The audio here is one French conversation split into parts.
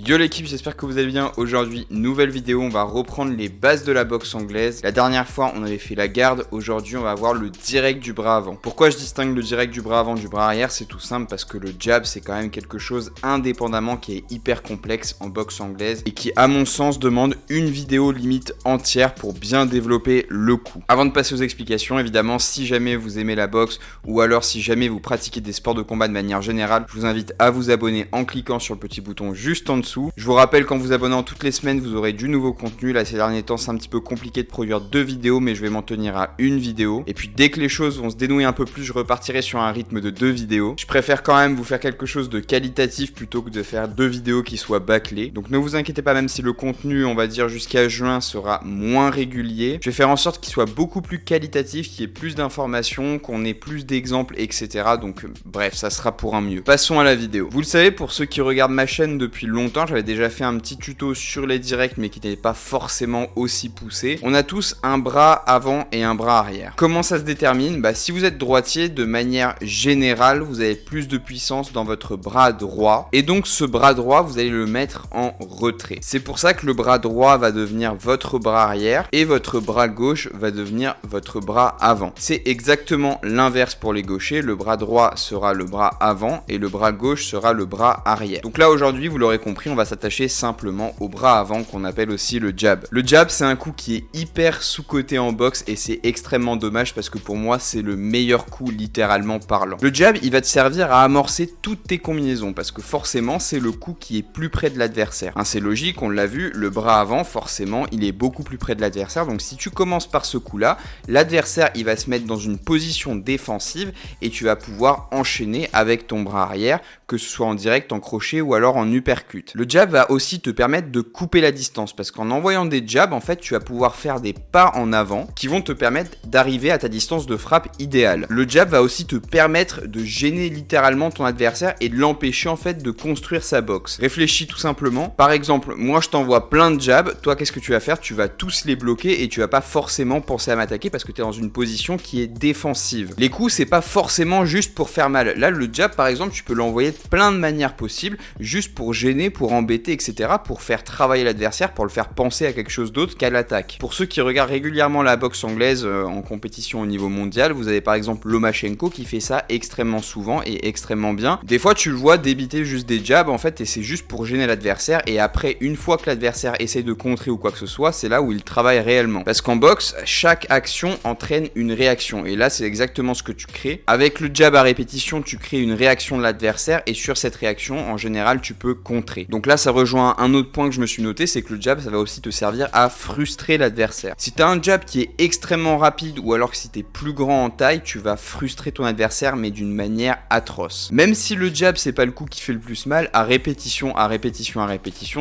Yo l'équipe, j'espère que vous allez bien. Aujourd'hui, nouvelle vidéo, on va reprendre les bases de la boxe anglaise. La dernière fois, on avait fait la garde. Aujourd'hui, on va voir le direct du bras avant. Pourquoi je distingue le direct du bras avant du bras arrière? C'est tout simple parce que le jab, c'est quand même quelque chose indépendamment qui est hyper complexe en boxe anglaise et qui, à mon sens, demande une vidéo limite entière pour bien développer le coup. Avant de passer aux explications, évidemment, si jamais vous aimez la boxe ou alors si jamais vous pratiquez des sports de combat de manière générale, je vous invite à vous abonner en cliquant sur le petit bouton juste en dessous. Je vous rappelle, qu'en vous abonnant toutes les semaines, vous aurez du nouveau contenu. Là, ces derniers temps, c'est un petit peu compliqué de produire 2 vidéos, mais je vais m'en tenir à une vidéo. Et puis, dès que les choses vont se dénouer un peu plus, je repartirai sur un rythme de 2 vidéos. Je préfère quand même vous faire quelque chose de qualitatif plutôt que de faire 2 vidéos qui soient bâclées. Donc, ne vous inquiétez pas, même si le contenu, on va dire jusqu'à juin, sera moins régulier. Je vais faire en sorte qu'il soit beaucoup plus qualitatif, qu'il y ait plus d'informations, qu'on ait plus d'exemples, etc. Donc, bref, ça sera pour un mieux. Passons à la vidéo. Vous le savez, pour ceux qui regardent ma chaîne depuis longtemps, j'avais déjà fait un petit tuto sur les directs, mais qui n'était pas forcément aussi poussé. On a tous un bras avant et un bras arrière. Comment ça se détermine? Si vous êtes droitier, de manière générale, vous avez plus de puissance dans votre bras droit. Et donc, ce bras droit, vous allez le mettre en retrait. C'est pour ça que le bras droit va devenir votre bras arrière et votre bras gauche va devenir votre bras avant. C'est exactement l'inverse pour les gauchers. Le bras droit sera le bras avant et le bras gauche sera le bras arrière. Donc là, aujourd'hui, vous l'aurez compris, on va s'attacher simplement au bras avant qu'on appelle aussi le jab. Le jab, c'est un coup qui est hyper sous-coté en boxe et c'est extrêmement dommage parce que pour moi, c'est le meilleur coup littéralement parlant. Le jab, il va te servir à amorcer toutes tes combinaisons parce que forcément, c'est le coup qui est plus près de l'adversaire. C'est logique, on l'a vu, le bras avant, forcément, il est beaucoup plus près de l'adversaire. Donc si tu commences par ce coup-là, l'adversaire, il va se mettre dans une position défensive et tu vas pouvoir enchaîner avec ton bras arrière, que ce soit en direct, en crochet ou alors en uppercut. Le jab va aussi te permettre de couper la distance parce qu'en envoyant des jabs, en fait, tu vas pouvoir faire des pas en avant qui vont te permettre d'arriver à ta distance de frappe idéale. Le jab va aussi te permettre de gêner littéralement ton adversaire et de l'empêcher en fait de construire sa boxe. Réfléchis tout simplement. Par exemple, moi je t'envoie plein de jabs, toi qu'est-ce que tu vas faire? Tu vas tous les bloquer et tu vas pas forcément penser à m'attaquer parce que tu es dans une position qui est défensive. Les coups, c'est pas forcément juste pour faire mal. Là, le jab par exemple, tu peux l'envoyer de plein de manières possibles, juste pour gêner, pour embêter, etc., pour faire travailler l'adversaire, pour le faire penser à quelque chose d'autre qu'à l'attaque. Pour ceux qui regardent régulièrement la boxe anglaise en compétition au niveau mondial, vous avez par exemple Lomachenko qui fait ça extrêmement souvent et extrêmement bien. Des fois, tu le vois débiter juste des jabs en fait et c'est juste pour gêner l'adversaire et après, une fois que l'adversaire essaie de contrer ou quoi que ce soit, c'est là où il travaille réellement. Parce qu'en boxe, chaque action entraîne une réaction et là, c'est exactement ce que tu crées. Avec le jab à répétition, tu crées une réaction de l'adversaire et sur cette réaction, en général, tu peux contrer. Donc là, ça rejoint un autre point que je me suis noté, c'est que le jab, ça va aussi te servir à frustrer l'adversaire. Si tu as un jab qui est extrêmement rapide ou alors que si tu es plus grand en taille, tu vas frustrer ton adversaire mais d'une manière atroce. Même si le jab, c'est pas le coup qui fait le plus mal, à répétition,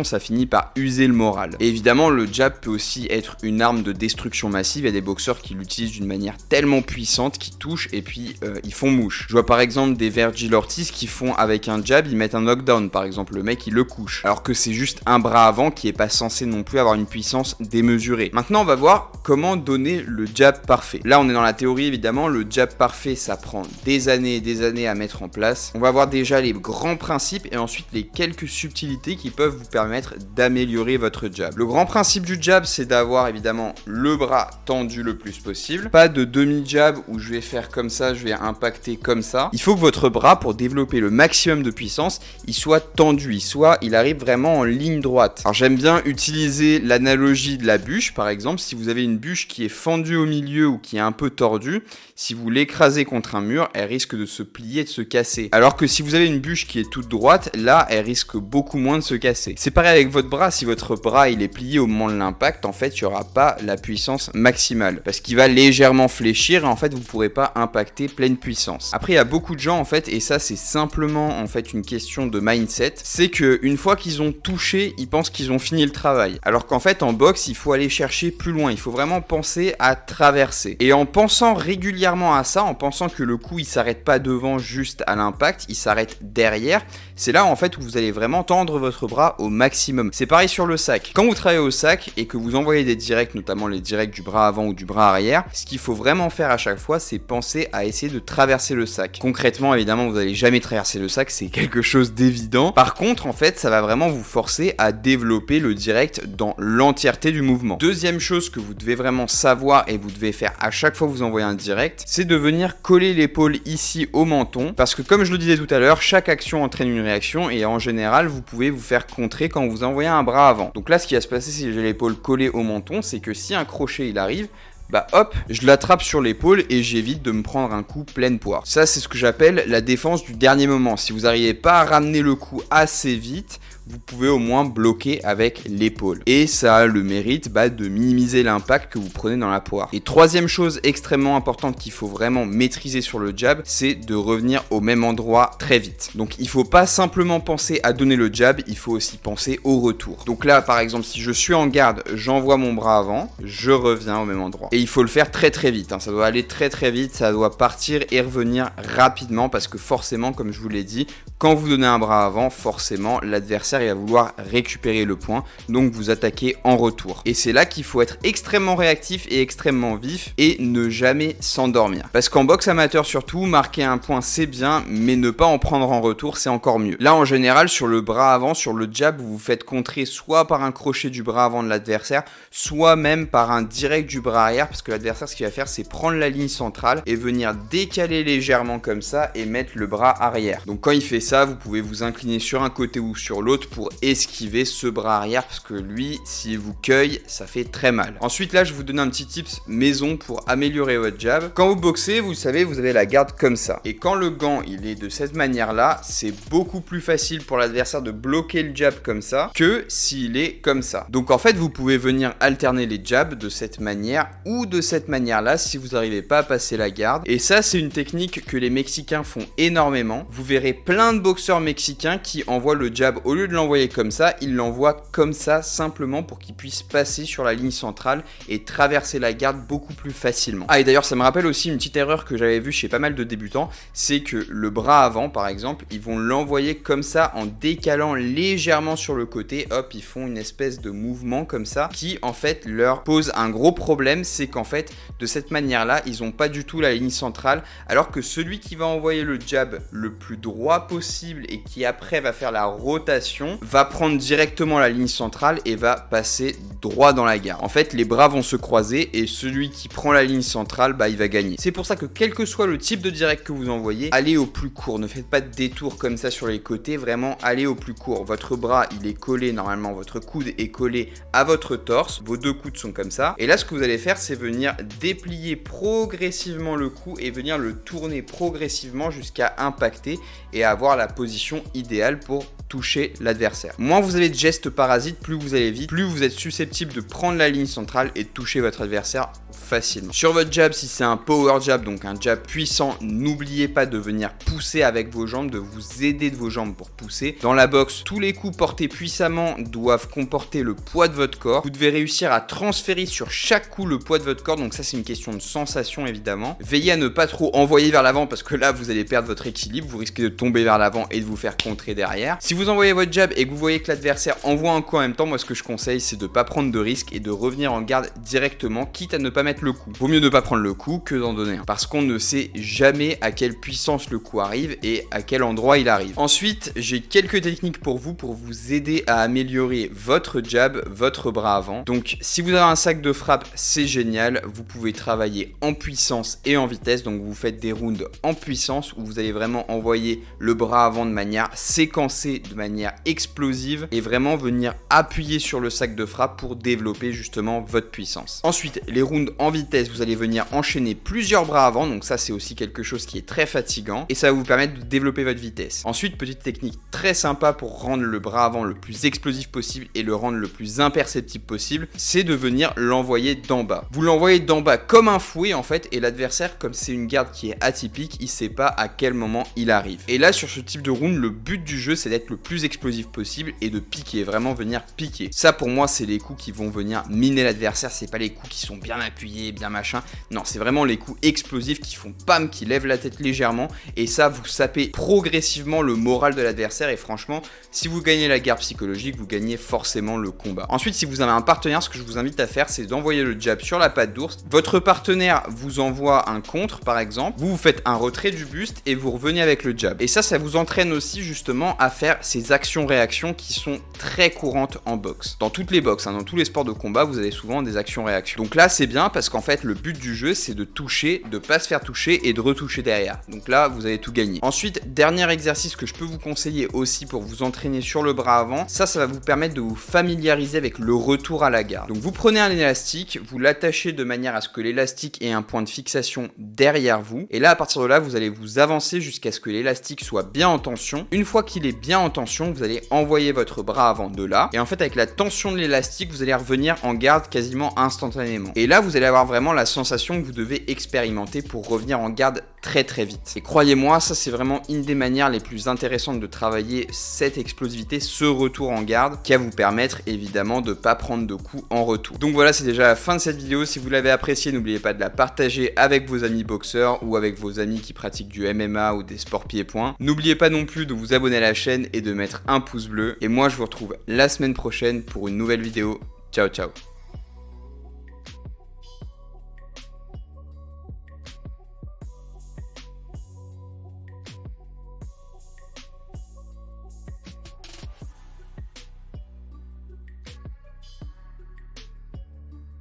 ça finit par user le moral. Et évidemment, le jab peut aussi être une arme de destruction massive. Il y a des boxeurs qui l'utilisent d'une manière tellement puissante qu'ils touchent et puis ils font mouche. Je vois par exemple des Vergil Ortiz qui font avec un jab, ils mettent un knockdown par exemple, le mec il le couche. Alors que c'est juste un bras avant qui est pas censé non plus avoir une puissance démesurée. Maintenant on va voir comment donner le jab parfait. Là on est dans la théorie évidemment, le jab parfait ça prend des années et des années à mettre en place. On va voir déjà les grands principes et ensuite les quelques subtilités qui peuvent vous permettre d'améliorer votre jab. Le grand principe du jab c'est d'avoir évidemment le bras tendu le plus possible. Pas de demi-jab où je vais faire comme ça, je vais impacter comme ça. Il faut que votre bras pour développer le maximum de puissance, il soit tendu, il arrive vraiment en ligne droite. Alors j'aime bien utiliser l'analogie de la bûche par exemple. Si vous avez une bûche qui est fendue au milieu ou qui est un peu tordue, si vous l'écrasez contre un mur, elle risque de se plier et de se casser. Alors que si vous avez une bûche qui est toute droite, là elle risque beaucoup moins de se casser. C'est pareil avec votre bras, si votre bras il est plié au moment de l'impact, en fait il n'y aura pas la puissance maximale parce qu'il va légèrement fléchir et en fait vous ne pourrez pas impacter pleine puissance. Après il y a beaucoup de gens en fait, et ça c'est simplement en fait une question de mindset, c'est que une fois qu'ils ont touché, ils pensent qu'ils ont fini le travail. Alors qu'en fait en boxe, il faut aller chercher plus loin, il faut vraiment penser à traverser. Et en pensant régulièrement à ça, en pensant que le coup il s'arrête pas devant juste à l'impact, il s'arrête derrière, c'est là en fait où vous allez vraiment tendre votre bras au maximum. C'est pareil sur le sac. Quand vous travaillez au sac et que vous envoyez des directs, notamment les directs du bras avant ou du bras arrière, ce qu'il faut vraiment faire à chaque fois, c'est penser à essayer de traverser le sac. Concrètement, évidemment, vous n'allez jamais traverser le sac, c'est quelque chose d'évident. Par contre, en fait, ça va vraiment vous forcer à développer le direct dans l'entièreté du mouvement. Deuxième chose que vous devez vraiment savoir et vous devez faire à chaque fois que vous envoyez un direct, c'est de venir coller l'épaule ici au menton, parce que comme je le disais tout à l'heure, chaque action entraîne une réaction et en général vous pouvez vous faire contrer quand vous envoyez un bras avant. Donc là ce qui va se passer si j'ai l'épaule collée au menton, c'est que si un crochet il arrive, bah hop, je l'attrape sur l'épaule et j'évite de me prendre un coup pleine poire. Ça c'est ce que j'appelle la défense du dernier moment. Si vous n'arrivez pas à ramener le coup assez vite, vous pouvez au moins bloquer avec l'épaule. Et ça a le mérite de minimiser l'impact que vous prenez dans la poire. Et troisième chose extrêmement importante qu'il faut vraiment maîtriser sur le jab, c'est de revenir au même endroit très vite. Donc il faut pas simplement penser à donner le jab, il faut aussi penser au retour. Donc là par exemple si je suis en garde, j'envoie mon bras avant, je reviens au même endroit. Et il faut le faire très très vite, ça doit aller très très vite, ça doit partir et revenir rapidement parce que forcément comme je vous l'ai dit, quand vous donnez un bras avant, forcément l'adversaire il va vouloir récupérer le point, donc vous attaquez en retour. Et c'est là qu'il faut être extrêmement réactif et extrêmement vif et ne jamais s'endormir. Parce qu'en boxe amateur surtout, marquer un point c'est bien, mais ne pas en prendre en retour c'est encore mieux. Là en général sur le bras avant, sur le jab, vous vous faites contrer soit par un crochet du bras avant de l'adversaire, soit même par un direct du bras arrière, parce que l'adversaire ce qu'il va faire c'est prendre la ligne centrale et venir décaler légèrement comme ça et mettre le bras arrière. Donc quand il fait ça, vous pouvez vous incliner sur un côté ou sur l'autre pour esquiver ce bras arrière parce que lui, s'il vous cueille, ça fait très mal. Ensuite là, je vais vous donner un petit tips maison pour améliorer votre jab. Quand vous boxez, vous savez, vous avez la garde comme ça. Et quand le gant, il est de cette manière-là, c'est beaucoup plus facile pour l'adversaire de bloquer le jab comme ça que s'il est comme ça. Donc en fait, vous pouvez venir alterner les jabs de cette manière ou de cette manière-là si vous n'arrivez pas à passer la garde. Et ça, c'est une technique que les Mexicains font énormément. Vous verrez plein de boxeurs mexicains qui envoient le jab au lieu de l'envoyer comme ça, il l'envoie comme ça simplement pour qu'il puisse passer sur la ligne centrale et traverser la garde beaucoup plus facilement. Ah et d'ailleurs ça me rappelle aussi une petite erreur que j'avais vue chez pas mal de débutants, c'est que le bras avant par exemple, ils vont l'envoyer comme ça en décalant légèrement sur le côté, hop ils font une espèce de mouvement comme ça qui en fait leur pose un gros problème, c'est qu'en fait de cette manière là ils n'ont pas du tout la ligne centrale alors que celui qui va envoyer le jab le plus droit possible et qui après va faire la rotation va prendre directement la ligne centrale et va passer droit dans la garde. En fait, les bras vont se croiser et celui qui prend la ligne centrale, il va gagner. C'est pour ça que quel que soit le type de direct que vous envoyez, allez au plus court. Ne faites pas de détour comme ça sur les côtés, vraiment allez au plus court. Votre bras, il est collé normalement, votre coude est collé à votre torse, vos deux coudes sont comme ça. Et là, ce que vous allez faire, c'est venir déplier progressivement le cou et venir le tourner progressivement jusqu'à impacter et avoir la position idéale pour toucher l'adversaire. Moins vous avez de gestes parasites, plus vous allez vite, plus vous êtes susceptible de prendre la ligne centrale et de toucher votre adversaire facilement. Sur votre jab, si c'est un power jab, donc un jab puissant, n'oubliez pas de venir pousser avec vos jambes, de vous aider de vos jambes pour pousser. Dans la boxe, tous les coups portés puissamment doivent comporter le poids de votre corps. Vous devez réussir à transférer sur chaque coup le poids de votre corps, donc ça c'est une question de sensation évidemment. Veillez à ne pas trop envoyer vers l'avant parce que là vous allez perdre votre équilibre, vous risquez de tomber vers l'avant et de vous faire contrer derrière. Si vous envoyez votre jab et que vous voyez que l'adversaire envoie un coup en même temps, moi ce que je conseille c'est de ne pas prendre de risque et de revenir en garde directement, quitte à ne pas mettre le coup. Vaut mieux ne pas prendre le coup que d'en donner un, parce qu'on ne sait jamais à quelle puissance le coup arrive et à quel endroit il arrive. Ensuite, j'ai quelques techniques pour vous aider à améliorer votre jab, votre bras avant. Donc si vous avez un sac de frappe, c'est génial, vous pouvez travailler en puissance et en vitesse, donc vous faites des rounds en puissance où vous allez vraiment envoyer le bras avant de manière séquencée, de manière explosive et vraiment venir appuyer sur le sac de frappe pour développer justement votre puissance. Ensuite, les rounds en vitesse, vous allez venir enchaîner plusieurs bras avant, donc ça c'est aussi quelque chose qui est très fatigant et ça va vous permettre de développer votre vitesse. Ensuite, petite technique très sympa pour rendre le bras avant le plus explosif possible et le rendre le plus imperceptible possible, c'est de venir l'envoyer d'en bas. Vous l'envoyez d'en bas comme un fouet en fait, et l'adversaire, comme c'est une garde qui est atypique, il sait pas à quel moment il arrive. Et là sur ce type de round, le but du jeu c'est d'être le plus explosif possible et de piquer, vraiment venir piquer. Ça pour moi c'est les coups qui vont venir miner l'adversaire, c'est pas les coups qui sont bien appuyés, bien machin, non c'est vraiment les coups explosifs qui font pam, qui lèvent la tête légèrement, et ça vous sapez progressivement le moral de l'adversaire, et franchement si vous gagnez la guerre psychologique, vous gagnez forcément le combat. Ensuite, si vous avez un partenaire, ce que je vous invite à faire c'est d'envoyer le jab sur la patte d'ours, votre partenaire vous envoie un contre par exemple, vous faites un retrait du buste et vous revenez avec le jab, et ça vous vous entraîne aussi justement à faire ces actions-réactions qui sont très courantes en boxe. Dans toutes les boxes, dans tous les sports de combat, vous avez souvent des actions-réactions. Donc là, c'est bien parce qu'en fait, le but du jeu, c'est de toucher, de pas se faire toucher et de retoucher derrière. Donc là, vous avez tout gagné. Ensuite, dernier exercice que je peux vous conseiller aussi pour vous entraîner sur le bras avant, ça va vous permettre de vous familiariser avec le retour à la garde. Donc vous prenez un élastique, vous l'attachez de manière à ce que l'élastique ait un point de fixation derrière vous. Et là, à partir de là, vous allez vous avancer jusqu'à ce que l'élastique soit bien en tension. Une fois qu'il est bien en tension, vous allez envoyer votre bras avant de là. Et en fait, avec la tension de l'élastique, vous allez revenir en garde quasiment instantanément. Et là, vous allez avoir vraiment la sensation que vous devez expérimenter pour revenir en garde très très vite. Et croyez-moi, ça c'est vraiment une des manières les plus intéressantes de travailler cette explosivité, ce retour en garde, qui va vous permettre évidemment de ne pas prendre de coups en retour. Donc voilà, c'est déjà la fin de cette vidéo. Si vous l'avez appréciée, n'oubliez pas de la partager avec vos amis boxeurs ou avec vos amis qui pratiquent du MMA ou des sports pieds-points. N'oubliez pas non plus de vous abonner à la chaîne et de mettre un pouce bleu. Et moi, je vous retrouve la semaine prochaine pour une nouvelle vidéo. Ciao, ciao.